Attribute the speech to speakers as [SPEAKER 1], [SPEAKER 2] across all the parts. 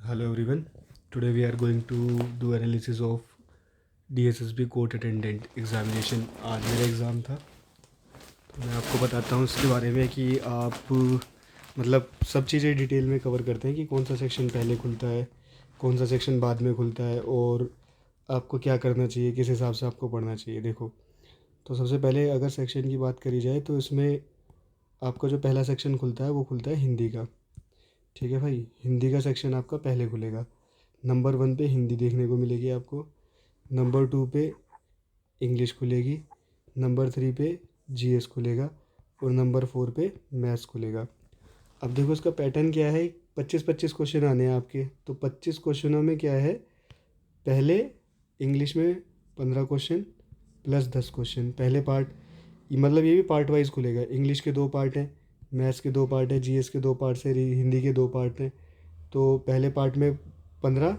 [SPEAKER 1] Hello everyone. Today we are going to do analysis of DSSB court attendant examination. आज मेरा exam था, तो मैं आपको बताता हूँ इसके बारे में कि आप मतलब सब चीज़ें डिटेल में कवर करते हैं कि कौन सा सेक्शन पहले खुलता है, कौन सा सेक्शन बाद में खुलता है और आपको क्या करना चाहिए, किस हिसाब से आपको पढ़ना चाहिए। देखो, तो सबसे पहले अगर सेक्शन की बात करी जाए तो इसमें आपका जो पहला सेक्शन खुलता है वो खुलता है हिंदी का। ठीक है भाई, हिंदी का सेक्शन आपका पहले खुलेगा। नंबर 1 पे हिंदी देखने को मिलेगी आपको, नंबर 2 पे इंग्लिश खुलेगी, नंबर 3 पे जीएस खुलेगा और नंबर 4 पे मैथ्स खुलेगा। अब देखो इसका पैटर्न क्या है, 25-25 क्वेश्चन आने हैं आपके। तो 25 क्वेश्चनों में क्या है, पहले इंग्लिश में 15 क्वेश्चन प्लस 10 क्वेश्चन पहले पार्ट, मतलब ये भी पार्ट वाइज खुलेगा। इंग्लिश के 2 पार्ट हैं, मैथ्स के 2 पार्ट हैं, जीएस के 2 पार्ट है, हिंदी के 2 पार्ट हैं। तो पहले पार्ट में 15,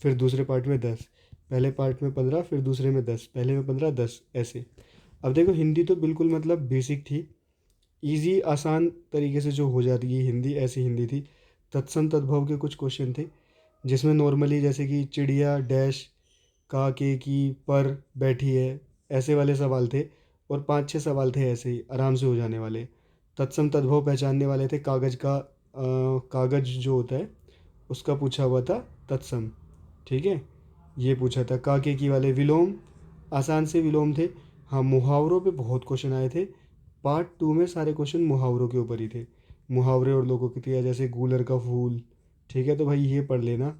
[SPEAKER 1] फिर दूसरे पार्ट में 10, पहले पार्ट में 15, फिर दूसरे में 10, पहले में 15, 10 ऐसे। अब देखो हिंदी तो बिल्कुल मतलब बेसिक थी, इजी आसान तरीके से जो हो जाती है हिंदी, ऐसी हिंदी थी। तत्सम तद्भव के कुछ क्वेश्चन थे जिसमें नॉर्मली जैसे कि चिड़िया डैश का के की पर बैठी है, ऐसे वाले सवाल थे। और 5-6 सवाल थे ऐसे ही आराम से हो जाने वाले। तत्सम तद्भव पहचानने वाले थे, कागज़ का कागज़ जो होता है उसका पूछा हुआ था तत्सम। ठीक है, ये पूछा था। काके की वाले विलोम, आसान से विलोम थे। हाँ, मुहावरों पे बहुत क्वेश्चन आए थे। पार्ट 2 में सारे क्वेश्चन मुहावरों के ऊपर ही थे, मुहावरे और लोकोक्तियाँ, जैसे गूलर का फूल। ठीक है, तो भाई ये पढ़ लेना,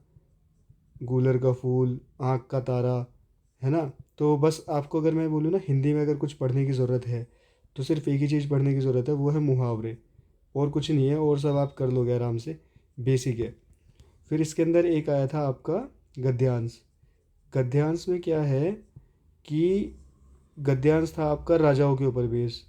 [SPEAKER 1] गूलर का फूल, आँख का तारा, है ना। तो बस आपको अगर मैं बोलूँ ना, हिंदी में अगर कुछ पढ़ने की ज़रूरत है तो सिर्फ एक ही चीज़ पढ़ने की ज़रूरत है, वो है मुहावरे। और कुछ नहीं है, और सब आप कर लोगे आराम से, बेसिक है। फिर इसके अंदर एक आया था आपका गद्यांश। गद्यांश में क्या है कि गद्यांश था आपका राजाओं के ऊपर बेस।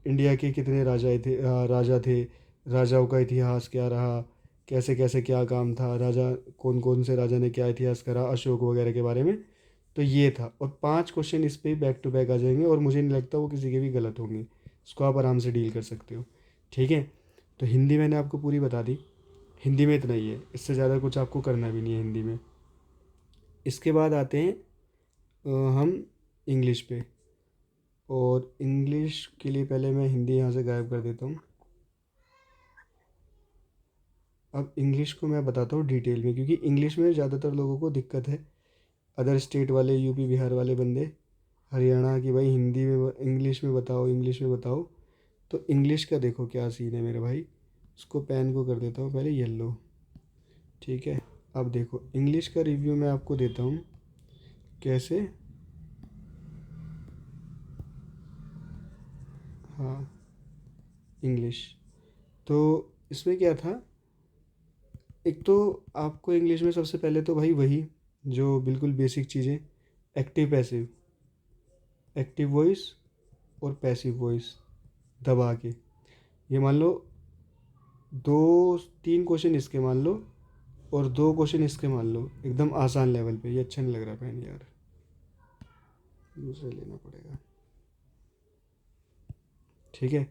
[SPEAKER 1] इंडिया के कितने राजा थे, राजाओं का इतिहास क्या रहा, कैसे कैसे क्या काम था, राजा कौन कौन से राजा ने क्या इतिहास करा, अशोक वगैरह के बारे में। तो ये था, और 5 क्वेश्चन इस पे बैक टू बैक आ जाएंगे और मुझे नहीं लगता वो किसी के भी गलत होंगे। इसको आप आराम से डील कर सकते हो। ठीक है, तो हिंदी मैंने आपको पूरी बता दी। हिंदी में इतना ही है, इससे ज़्यादा कुछ आपको करना भी नहीं है हिंदी में। इसके बाद आते हैं हम इंग्लिश पे। और इंग्लिश के लिए पहले मैं हिंदी यहाँ से गायब कर देता हूँ। अब इंग्लिश को मैं बताता हूँ डिटेल में, क्योंकि इंग्लिश में ज़्यादातर लोगों को दिक्कत है। अदर स्टेट वाले, यूपी बिहार वाले बंदे, हरियाणा की, भाई हिंदी में इंग्लिश में बताओ, इंग्लिश में बताओ। तो इंग्लिश का देखो क्या सीन है मेरे भाई। उसको पेन को कर देता हूँ पहले येलो। ठीक है, अब देखो इंग्लिश का रिव्यू मैं आपको देता हूँ कैसे। हाँ, इंग्लिश तो इसमें क्या था, एक तो आपको इंग्लिश में सबसे पहले तो भाई वही जो बिल्कुल बेसिक चीज़ें, एक्टिव पैसिव, एक्टिव वॉइस और पैसिव वॉइस दबा के, ये मान लो 2-3 क्वेश्चन इसके मान लो और 2 क्वेश्चन इसके मान लो, एकदम आसान लेवल पे। ये अच्छा नहीं लग रहा पेन यार, दूसरा लेना पड़ेगा। ठीक है,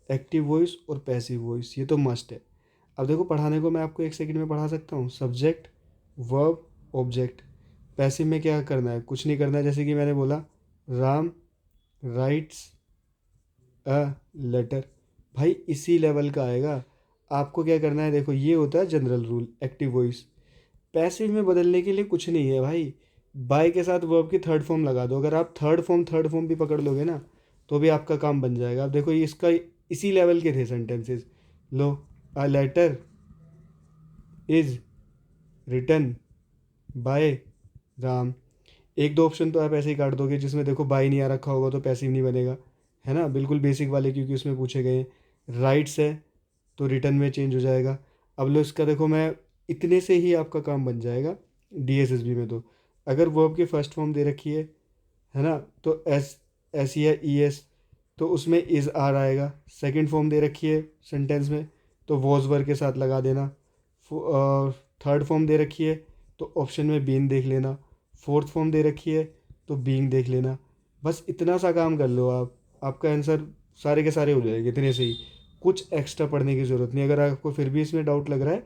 [SPEAKER 1] एक्टिव वॉइस और पैसिव वॉइस ये तो मस्ट है। अब देखो पढ़ाने को मैं आपको 1 सेकंड में पढ़ा सकता हूँ। Subject, verb, object. पैसिव में क्या करना है, कुछ नहीं करना है। जैसे कि मैंने बोला, राम राइट्स अ लेटर, भाई इसी लेवल का आएगा। आपको क्या करना है, देखो ये होता है general rule, active voice. Passive में बदलने के लिए कुछ नहीं है भाई, बाय के साथ वर्ब की थर्ड फॉर्म लगा दो। अगर आप थर्ड फॉर्म भी पकड़ लोगे ना तो भी आपका काम बन जाएगा। अब देखो ये इसका इसी लेवल के थे सेंटेंसेस। लो, a letter is written by Ram. 1-2 option तो आप ऐसे ही काट दोगे जिसमें देखो बाय नहीं आ रखा होगा तो पैसिव नहीं बनेगा, है ना, बिल्कुल बेसिक वाले, क्योंकि उसमें पूछे गए हैं। राइट्स है तो रिटर्न में चेंज हो जाएगा। अब लो इसका देखो, मैं इतने से ही आपका काम बन जाएगा डीएसएसबी में। तो अगर वर्ब की फर्स्ट फॉर्म दे रखी है ना, तो एस एस या ई एस, तो उसमें इज़ आर आएगा। सेकंड फॉर्म दे रखी है सेंटेंस में तो वॉज वर के साथ लगा देना। थर्ड फॉर्म दे रखी है तो ऑप्शन में बीन देख लेना। फोर्थ फॉर्म दे रखी है तो बीइंग देख लेना। बस इतना सा काम कर लो आप, आपका आंसर सारे के सारे हो जाएंगे इतने से ही। कुछ एक्स्ट्रा पढ़ने की ज़रूरत नहीं। अगर आपको फिर भी इसमें डाउट लग रहा है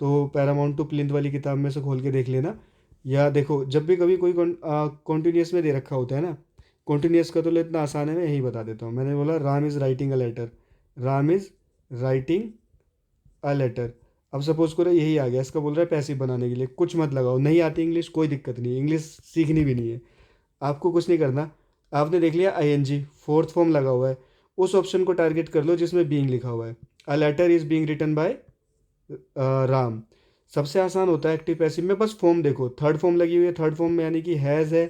[SPEAKER 1] तो पैरामाउंट टू प्लिंथ वाली किताब में से खोल के देख लेना। या देखो, जब भी कभी कोई कॉन्टिन्यूस में दे रखा होता है ना, कॉन्टिन्यूस का तो इतना आसान है, मैं यही बता देता हूँ। मैंने बोला Ram is writing a letter, Ram is writing a letter. अब सपोज करो यही आ गया, इसका बोल रहा है पैसिव बनाने के लिए, कुछ मत लगाओ, नहीं आती इंग्लिश कोई दिक्कत नहीं है, इंग्लिश सीखनी भी नहीं है, आपको कुछ नहीं करना। आपने देख लिया आईएनजी फोर्थ फॉर्म लगा हुआ है, उस ऑप्शन को टारगेट कर लो जिसमें बीइंग लिखा हुआ है। A letter is being written by Ram. सबसे आसान होता है एक्टिव पैसिव में, बस फॉर्म देखो, थर्ड फॉर्म लगी हुई है, थर्ड फॉर्म में यानी कि हैज़ है,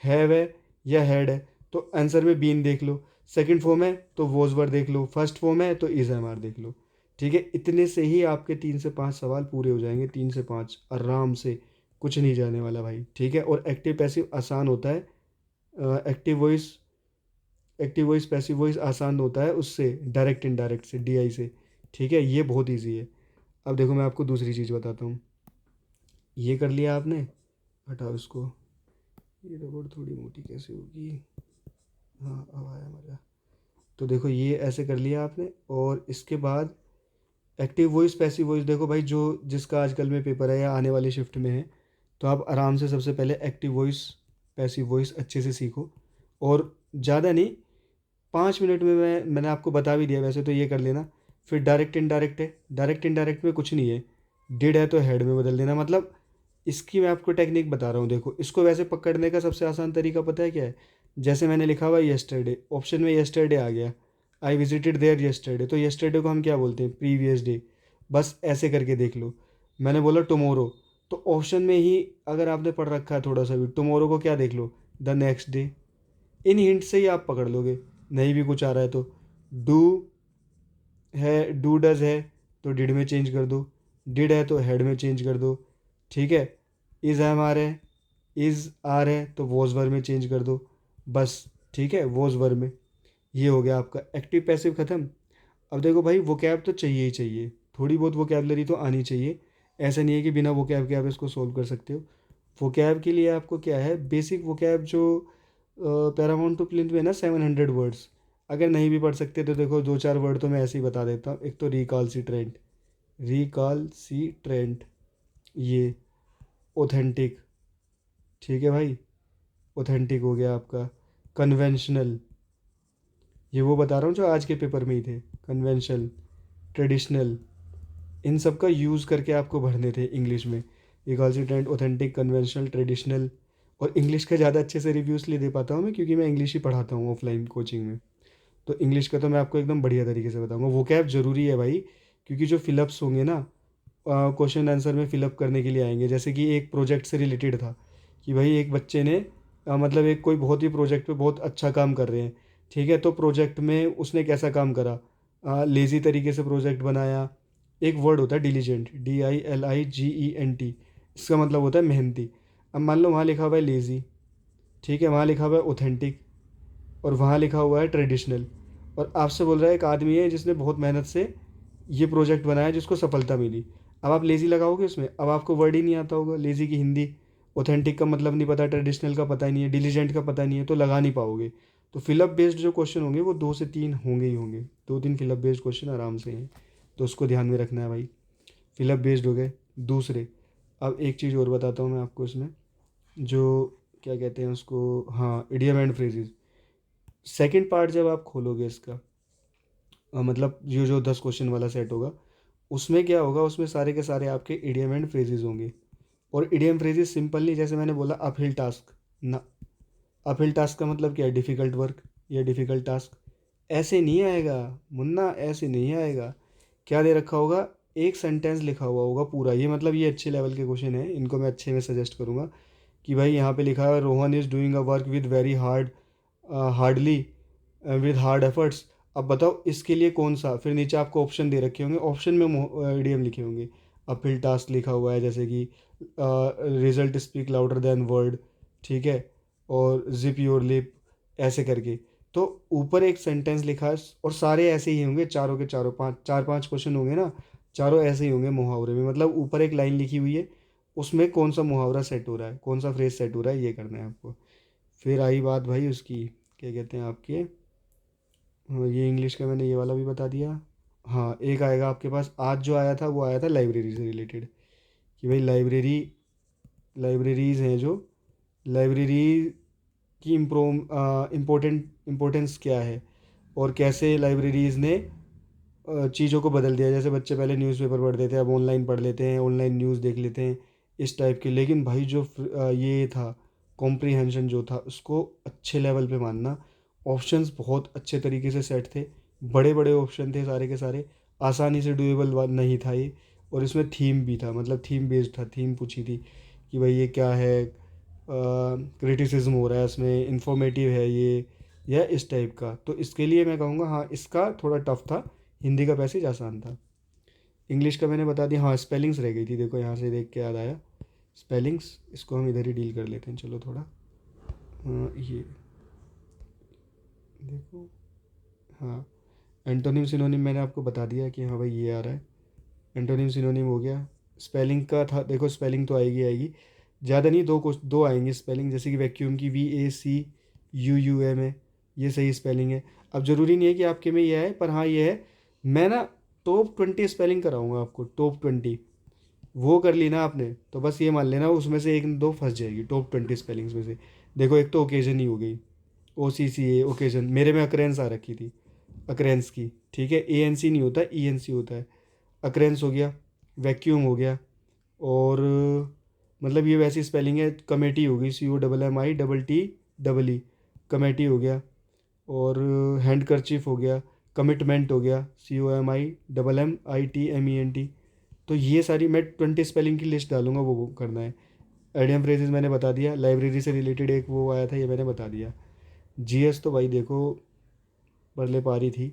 [SPEAKER 1] हैव है या हैड है, तो आंसर में बीन देख लो। सेकंड फॉर्म है तो वॉज वर देख लो, फर्स्ट फॉर्म है तो इज एम आर देख लो। ठीक है, इतने से ही आपके 3 से 5 सवाल पूरे हो जाएंगे, 3 से 5 आराम से, कुछ नहीं जाने वाला भाई। ठीक है, और एक्टिव पैसिव आसान होता है, active voice, active voice passive voice आसान होता है उससे, डायरेक्ट इनडायरेक्ट से, डीआई से। ठीक है, ये बहुत ईजी है। अब देखो मैं आपको दूसरी चीज़ बताता हूँ। ये कर लिया आपने, हटाओ इसको, ये रबड़ थोड़ी मोटी कैसे होगी, हाँ अब आया मज़ा। तो देखो ये ऐसे कर लिया आपने, और इसके बाद एक्टिव वॉइस पैसिव वॉइस, देखो भाई जो जिसका आजकल में पेपर है या आने वाली शिफ्ट में है, तो आप आराम से सबसे पहले एक्टिव वॉइस पैसिव वॉइस अच्छे से सीखो। और ज़्यादा नहीं, 5 मिनट में मैंने आपको बता भी दिया वैसे, तो ये कर लेना। फिर डायरेक्ट इनडायरेक्ट है, डायरेक्ट इनडायरेक्ट में कुछ नहीं है, डिड है तो हेड में बदल देना। मतलब इसकी मैं आपको टेक्निक बता रहा हूँ, देखो इसको वैसे पकड़ने का सबसे आसान तरीका पता है क्या है? जैसे मैंने लिखा हुआ येस्टरडे, ऑप्शन में येस्टरडे आ गया, आई विजिटेड देयर येस्टरडे, तो येस्टरडे को हम क्या बोलते हैं? Previous day. बस ऐसे करके देख लो। मैंने बोला टुमारो, तो ऑप्शन में ही अगर आपने पढ़ रखा है थोड़ा सा भी, टुमारो को क्या देख लो? The next day. इन हिंट से ही आप पकड़ लोगे, नहीं भी कुछ आ रहा है तो। डू है, डू डज है तो डिड में चेंज कर दो, डिड है तो हेड में चेंज कर दो। ठीक है, इज़ एम आर है, इज़ आर है तो वॉज वर में चेंज कर दो, बस। ठीक है, वॉज वर में। ये हो गया आपका एक्टिव पैसिव ख़त्म। अब देखो भाई, वोकैब तो चाहिए ही चाहिए, थोड़ी बहुत वोकैबलरी तो आनी चाहिए। ऐसा नहीं है कि बिना वोकैब के आप इसको सोल्व कर सकते हो। वोकैब के लिए आपको क्या है, बेसिक वोकैब जो पैरामाउंट टू प्लिंथ में ना 700 वर्ड्स, अगर नहीं भी पढ़ सकते तो देखो 2 4 वर्ड तो मैं ऐसे ही बता देता हूँ। एक तो रिकॉल्सिट्रेंट, रिकॉल्सिट्रेंट, ये ऑथेंटिक। ठीक है भाई, ऑथेंटिक हो गया आपका। कन्वेंशनल, ये वो बता रहा हूँ जो आज के पेपर में ही थे, कन्वेंशनल, ट्रेडिशनल, इन सब का यूज़ करके आपको भरने थे इंग्लिश में। रिकॉल्सिट्रेंट, ऑथेंटिक, कन्वेंशनल, ट्रेडिशनल। और इंग्लिश का ज़्यादा अच्छे से रिव्यू इसलिए दे पाता हूँ मैं, क्योंकि मैं इंग्लिश ही पढ़ाता हूँ ऑफलाइन कोचिंग में। तो इंग्लिश का तो मैं आपको एकदम बढ़िया तरीके से बताऊंगा। वोकैब ज़रूरी है भाई, क्योंकि जो फिलअप्स होंगे ना, क्वेश्चन आंसर में फिलअप करने के लिए आएंगे। जैसे कि एक प्रोजेक्ट से रिलेटेड था कि भाई एक बच्चे ने मतलब एक कोई बहुत ही प्रोजेक्ट पे बहुत अच्छा काम कर रहे हैं। ठीक है, तो प्रोजेक्ट में उसने कैसा काम करा, लेज़ी तरीके से प्रोजेक्ट बनाया। एक वर्ड होता है डिलीजेंट, DILIGENT, इसका मतलब होता है मेहनती। अब मान लो वहाँ लिखा हुआ है लेज़ी, ठीक है, वहाँ लिखा हुआ है ऑथेंटिक, और वहाँ लिखा हुआ है ट्रेडिशनल, और आपसे बोल रहा है एक आदमी है जिसने बहुत मेहनत से ये प्रोजेक्ट बनाया जिसको सफलता मिली। अब आप लेज़ी लगाओगे उसमें, अब आपको वर्ड ही नहीं आता होगा लेज़ी की हिंदी, ऑथेंटिक का मतलब नहीं पता, ट्रेडिशनल का पता ही नहीं है, डिलीजेंट का पता नहीं है, तो लगा नहीं पाओगे। तो फिलअप बेस्ड जो क्वेश्चन होंगे वो 2 से 3 होंगे ही होंगे, 2 3 फिलअप बेस्ड क्वेश्चन आराम से हैं, तो उसको ध्यान में रखना है भाई। फिलअप बेस्ड हो गए दूसरे। अब एक चीज़ और बताता हूँ मैं आपको इसमें, जो क्या कहते हैं उसको, हाँ, idiom and phrases. Second part जब आप खोलोगे इसका, मतलब ये जो 10 क्वेश्चन वाला सेट होगा, उसमें क्या होगा, उसमें सारे के सारे आपके इडियम एंड फ्रेजेस होंगे। और इडियम फ्रेजेस सिंपल नहीं, जैसे मैंने बोला अपहिल टास्क ना, अपहिल टास्क का मतलब क्या है? डिफ़िकल्ट वर्क या डिफ़िकल्ट टास्क। ऐसे नहीं आएगा मुन्ना, ऐसे नहीं आएगा। क्या दे रखा होगा? एक सेंटेंस लिखा हुआ होगा पूरा, ये मतलब ये अच्छे लेवल के क्वेश्चन है, इनको मैं अच्छे में सजेस्ट करूँगा कि भाई यहाँ पे लिखा है Rohan is doing a work with very hard, hardly, with hard efforts. अब बताओ इसके लिए कौन सा, फिर नीचे आपको ऑप्शन दे रखे होंगे, ऑप्शन में इडियम लिखे होंगे। अपहिल टास्क लिखा हुआ है, जैसे कि result speak louder than word, ठीक है, और जिप योर लिप, ऐसे करके। तो ऊपर एक सेंटेंस लिखा है, और सारे ऐसे ही होंगे, चारों के चारों, 5 4 5 क्वेश्चन होंगे ना, चारों ऐसे ही होंगे मुहावरे में। मतलब ऊपर एक लाइन लिखी हुई है, उसमें कौन सा मुहावरा सेट हो रहा है, कौन सा फ्रेज सेट हो रहा है, ये करना है आपको। फिर आई बात भाई उसकी, क्या कहते हैं आपके, हाँ, ये इंग्लिश का मैंने ये वाला भी बता दिया। हाँ, एक आएगा आपके पास। आज जो आया था वो आया था लाइब्रेरी से रिलेटेड, कि भाई लाइब्रेरीज़ हैं जो, लाइब्रेरी की इम्पोर्टेंस क्या है, और कैसे लाइब्रेरीज़ ने चीज़ों को बदल दिया। जैसे बच्चे पहले न्यूज़पेपर पढ़ते थे, अब ऑनलाइन पढ़ लेते हैं, ऑनलाइन न्यूज़ देख लेते हैं, इस टाइप के। लेकिन भाई जो ये था, कॉम्प्रीहेंशन जो था उसको अच्छे लेवल पे मानना। ऑप्शंस बहुत अच्छे तरीके से सेट थे, बड़े बड़े ऑप्शन थे सारे के सारे, आसानी से डुएबल नहीं था ये। और इसमें थीम भी था, मतलब थीम बेस्ड था, थीम पूछी थी कि भाई ये क्या है, क्रिटिसिज्म हो रहा है इसमें, इंफॉर्मेटिव है ये, या इस टाइप का। तो इसके लिए मैं कहूँगा हाँ, इसका थोड़ा टफ था। हिंदी का पैसेज आसान था। इंग्लिश का मैंने बता दिया। हाँ, स्पेलिंग्स रह गई थी, देखो यहाँ से देख के याद आया, स्पेलिंग्स, इसको हम इधर ही डील कर लेते हैं चलो थोड़ा। ये देखो, हाँ, एंटोनिम सिनोनिम मैंने आपको बता दिया कि हाँ भाई ये आ रहा है, एंटोनिम सिनोनिम हो गया। स्पेलिंग का था, देखो स्पेलिंग तो आएगी आएगी, ज़्यादा नहीं, दो आएंगी स्पेलिंग, जैसे कि वैक्यूम की VACUUM है, ये सही स्पेलिंग है। अब ज़रूरी नहीं है कि आपके में ये है, पर हाँ ये है। मैं ना टॉप 20 स्पेलिंग कराऊंगा आपको, टॉप 20। वो कर ली ना आपने तो बस ये मान लेना उसमें से एक दो फंस जाएगी टॉप 20 स्पेलिंग्स में से। देखो, एक तो ओकेजन ही हो गई, OCCA ओकेजन, मेरे में अक्रेंस आ रखी थी, अक्रेंस की, ठीक है, ANC नहीं होता, ENC होता है। अक्रेंस हो गया, वैक्यूम हो गया, और मतलब ये वैसी स्पेलिंग है। कमेटी हो गई, COMMI TTE, कमेटी हो गया। और हैंड करचीफ हो गया, कमिटमेंट हो गया, COMMIMMITMENT। तो ये सारी मैं 20 स्पेलिंग की लिस्ट डालूंगा, वो करना है। आइडियम फ्रेजेस मैंने बता दिया, लाइब्रेरी से रिलेटेड एक वो आया था, ये मैंने बता दिया। GS तो भाई देखो परले पारी थी।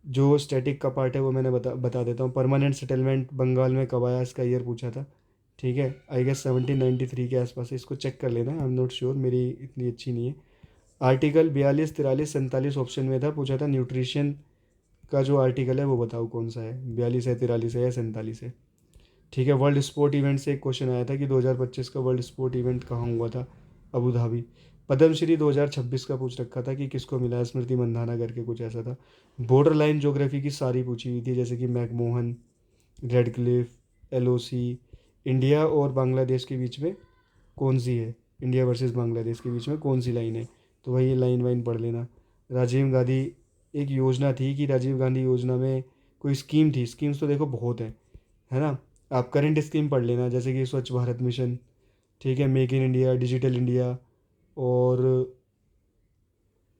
[SPEAKER 1] जो स्टैटिक का पार्ट है वो मैंने बता देता हूँ। परमानेंट सेटलमेंट बंगाल में कब आया, इसका ईयर पूछा था, ठीक है, आई गेस 1793 के आसपास है। इसको चेक कर लेना, आई एम नॉट श्योर, मेरी इतनी अच्छी नहीं है। आर्टिकल 42, 43, 47 ऑप्शन में था, पूछा था न्यूट्रिशन का जो आर्टिकल है वो बताओ कौन सा है, 42 है, 43 है, या 47 है, ठीक है। वर्ल्ड स्पोर्ट इवेंट से एक क्वेश्चन आया था कि 2025 का वर्ल्ड स्पोर्ट इवेंट कहाँ हुआ था, अबू धाबी। पद्मश्री 2026 का पूछ रखा था कि किसको मिला है, स्मृति मंधाना करके कुछ ऐसा था। बॉर्डर लाइन ज्योग्राफी की सारी पूछी हुई थी, जैसे कि मैकमोहन, रेडक्लिफ, LOC। इंडिया और बांग्लादेश के बीच में कौन सी है, इंडिया वर्सेस बांग्लादेश के बीच में कौन सी लाइन है, तो भाई ये लाइन वाइन पढ़ लेना। राजीव गांधी, एक योजना थी कि राजीव गांधी योजना में कोई स्कीम थी, स्कीम्स तो देखो बहुत है ना। आप करंट स्कीम पढ़ लेना, जैसे कि स्वच्छ भारत मिशन, ठीक है, make in India, digital India, और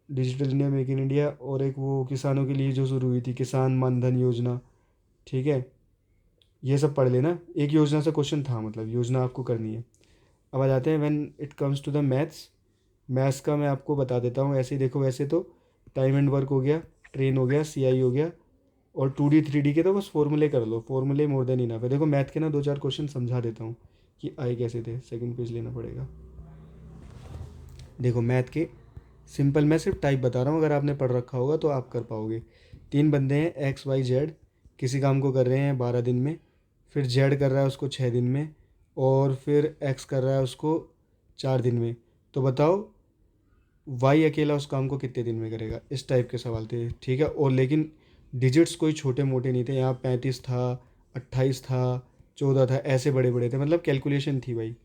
[SPEAKER 1] digital India, make in India, और एक वो किसानों के लिए जो शुरू हुई थी, किसान मानधन योजना, ठीक है। ये सब पढ़ लेना, एक योजना से क्वेश्चन था, मतलब योजना आपको करनी है। अब आ जाते हैं when it comes to the maths. Maths का मैं आपको बता देता हूँ, ऐसे ही देखो, वैसे तो टाइम एंड वर्क हो गया, ट्रेन हो गया, CI हो गया, और 2D 3D के तो बस फॉर्मूले कर लो, फॉर्मूले मोर देन इनफ है। देखो मैथ के ना 2 4 क्वेश्चन समझा देता हूँ कि आए कैसे थे, सेकंड पेज लेना पड़ेगा। देखो मैथ के सिंपल, मैं सिर्फ टाइप बता रहा हूँ, अगर आपने पढ़ रखा होगा तो आप कर पाओगे। 3 बंदे हैं, XYZ, किसी काम को कर रहे हैं 12 दिन में, फिर Z कर रहा है उसको 6 दिन में, और फिर X कर रहा है उसको 4 दिन में। तो बताओ वाई अकेला उस काम को कितने दिन में करेगा, इस टाइप के सवाल थे, ठीक है। और लेकिन डिजिट्स कोई छोटे मोटे नहीं थे, यहाँ 35 था, 28 था, 14 था, ऐसे बड़े बड़े थे, मतलब कैलकुलेशन थी भाई,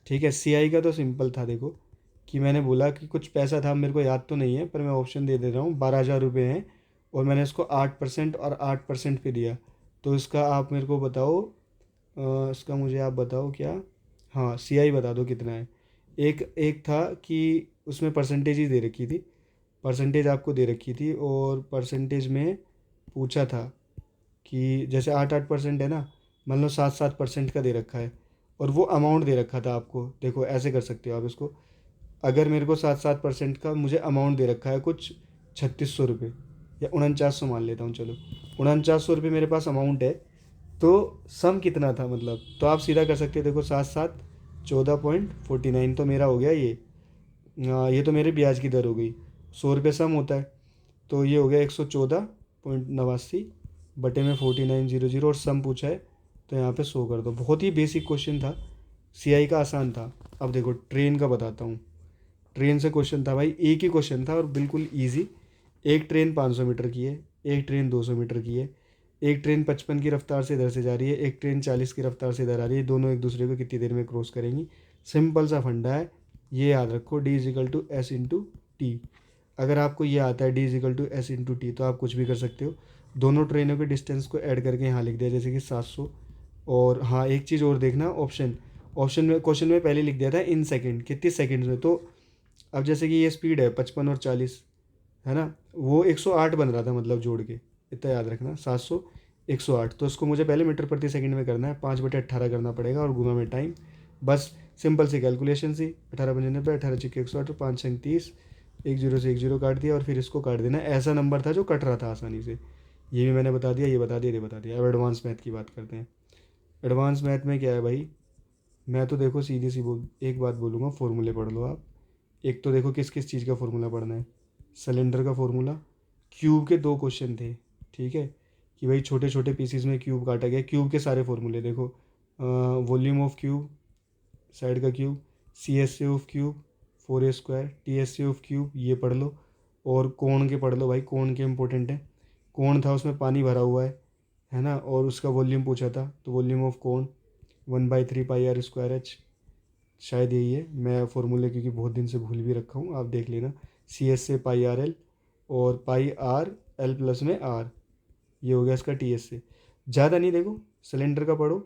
[SPEAKER 1] ठीक है। CI का तो सिंपल था, देखो कि मैंने बोला कि कुछ पैसा था, मेरे को याद तो नहीं है, पर मैं ऑप्शन दे दे रहा हूँ, 12,000 रुपये हैं, और मैंने इसको 8% और 8% पे दिया। तो इसका आप मेरे को बताओ, इसका मुझे आप बताओ क्या, हाँ CI बता दो कितना है। एक एक था कि उसमें परसेंटेज ही दे रखी थी, परसेंटेज आपको दे रखी थी, और परसेंटेज में पूछा था कि जैसे 8-8% है ना, मान लो 7-7% का दे रखा है, और वो अमाउंट दे रखा था आपको। देखो ऐसे कर सकते हो आप इसको, अगर मेरे को 7-7% का मुझे अमाउंट दे रखा है कुछ 3600 रुपये, या 4900 मान लेता हूँ चलो, 4900 रुपये मेरे पास अमाउंट है, तो सम कितना था, मतलब तो आप सीधा कर सकते हैं। देखो 7-7 14.49 तो मेरा हो गया ये, ये तो मेरे ब्याज की दर हो गई, 100 रुपये सम होता है, तो ये हो गया 114.89 बटे में 4900, और सम पूछा है तो यहाँ पे 100 कर दो। बहुत ही बेसिक क्वेश्चन था, CI का आसान था। अब देखो ट्रेन का बताता हूँ। ट्रेन से क्वेश्चन था भाई, एक ही क्वेश्चन था और बिल्कुल ईजी। एक ट्रेन 500 मीटर की है, एक ट्रेन 200 मीटर की है, एक ट्रेन 55 की रफ्तार से इधर से जा रही है, एक ट्रेन 40 की रफ्तार से इधर आ रही है, दोनों एक दूसरे को कितनी देर में क्रॉस करेंगी। सिंपल सा फंडा है, ये याद रखो, D equal to S into T. अगर आपको ये आता है D equal to S into T, तो आप कुछ भी कर सकते हो। दोनों ट्रेनों के डिस्टेंस को ऐड करके यहाँ लिख दिया, जैसे कि 700। और हाँ, एक चीज़ और देखना, ऑप्शन में क्वेश्चन में पहले लिख दिया था इन सेकेंड, कितने सेकेंड्स में। तो अब जैसे कि ये स्पीड है 55 और 40, है ना, वो 108 बन रहा था, मतलब जोड़ के, इतना याद रखना, 700 108। तो इसको मुझे पहले मीटर प्रति सेकंड में करना है, 5/18 करना पड़ेगा, और गुना में टाइम। बस सिंपल सी कैलकुलेशन सी, 18×95, 18×6 108, 5×30, 1 0 से 1 0 काट दिया, और फिर इसको काट देना। ऐसा नंबर था जो कट रहा था आसानी से। ये भी मैंने बता दिया, ये बता दिया, ये बता दिया। अब एडवांस मैथ की बात करते हैं। एडवांस मैथ में क्या है भाई, मैं तो देखो सीधी सी एक बात बोलूँगा, फॉर्मूले पढ़ लो आप। एक तो देखो किस किस चीज़ का फॉर्मूला पढ़ना है। सिलेंडर का फॉर्मूला, क्यूब के 2 क्वेश्चन थे, ठीक है, कि भाई छोटे छोटे पीसीज में क्यूब काटा गया। क्यूब के सारे फॉर्मूले देखो, वॉल्यूम ऑफ क्यूब, साइड का cube, C S C of cube, 4a², T S C of cube, ये पढ़ लो। और कोण के पढ़ लो भाई, कोण के इंपॉर्टेंट है। कोण था, उसमें पानी भरा हुआ है ना, और उसका वॉल्यूम पूछा था, तो वॉल्यूम ऑफ कोण 1/3πr²h, शायद यही है। मैं फॉर्मूले क्योंकि बहुत दिन से भूल भी रखा हूँ, आप देख लेना। सी एस से πr/l, और πr/l प्लस में r, ये हो गया इसका टी एस से। ज़्यादा नहीं, देखो सिलेंडर का पढ़ो,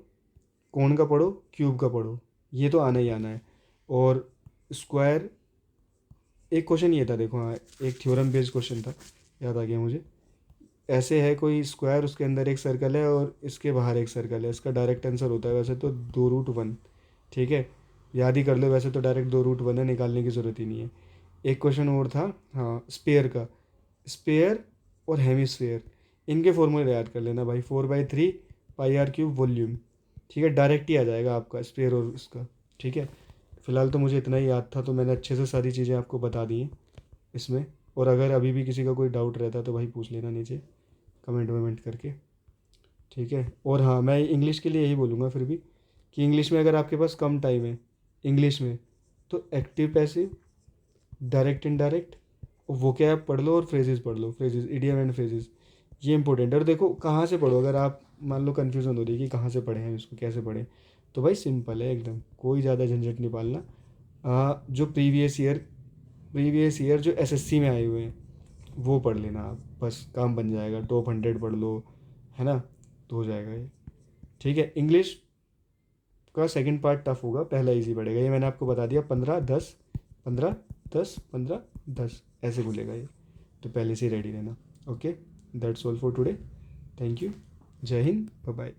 [SPEAKER 1] कोण का पढ़ो, क्यूब का पढ़ो, ये तो आना ही आना है। और स्क्वायर, एक क्वेश्चन ये था देखो, हाँ, एक थ्योरम बेस्ड क्वेश्चन था, याद आ गया मुझे। ऐसे है कोई स्क्वायर, उसके अंदर एक सर्कल है और इसके बाहर एक सर्कल है, इसका डायरेक्ट आंसर होता है वैसे तो 2√1, ठीक है, याद ही कर लो। वैसे तो डायरेक्ट 2√1 है, निकालने की ज़रूरत ही नहीं है। एक क्वेश्चन और था, हाँ, स्पेयर का, स्पेयर और हेमिस्फेयर, इनके फॉर्मूले याद कर लेना भाई। 4/3πr³ वॉल्यूम, ठीक है, डायरेक्ट ही आ जाएगा आपका स्पेयर और उसका, ठीक है। फ़िलहाल तो मुझे इतना ही याद था, तो मैंने अच्छे से सारी चीज़ें आपको बता दी हैं इसमें। और अगर अभी भी किसी का कोई डाउट रहता है तो भाई पूछ लेना नीचे कमेंट वमेंट करके, ठीक है। और हाँ, मैं इंग्लिश के लिए यही बोलूँगा फिर भी, कि इंग्लिश में अगर आपके पास कम टाइम है इंग्लिश में, तो एक्टिव पैसिव, डायरेक्ट इनडायरेक्ट, वो क्या आप पढ़ लो, और फ्रेजेस पढ़ लो, फ्रेजेस, इडियम एंड फ्रेजेस, ये इंपॉर्टेंट है। और देखो कहाँ से पढ़ो, अगर आप मान लो कन्फ्यूज़न हो रही है कि कहाँ से पढ़े हैं इसको, कैसे पढ़ें, तो भाई सिंपल है एकदम, कोई ज़्यादा झंझट नहीं पालना। जो प्रीवियस ईयर जो एसएससी में आए हुए हैं वो पढ़ लेना आप, बस काम बन जाएगा। टॉप 100 पढ़ लो, है ना, तो हो जाएगा ये, ठीक है। इंग्लिश का सेकंड पार्ट टफ होगा, पहला इजी पड़ेगा, ये मैंने आपको बता दिया। 15 10 15 10 15 10 ऐसे खुलेगा ये, तो पहले से ही रेडी रहना। Okay, that's all for today, thank you, जय हिंद, बाय बाय।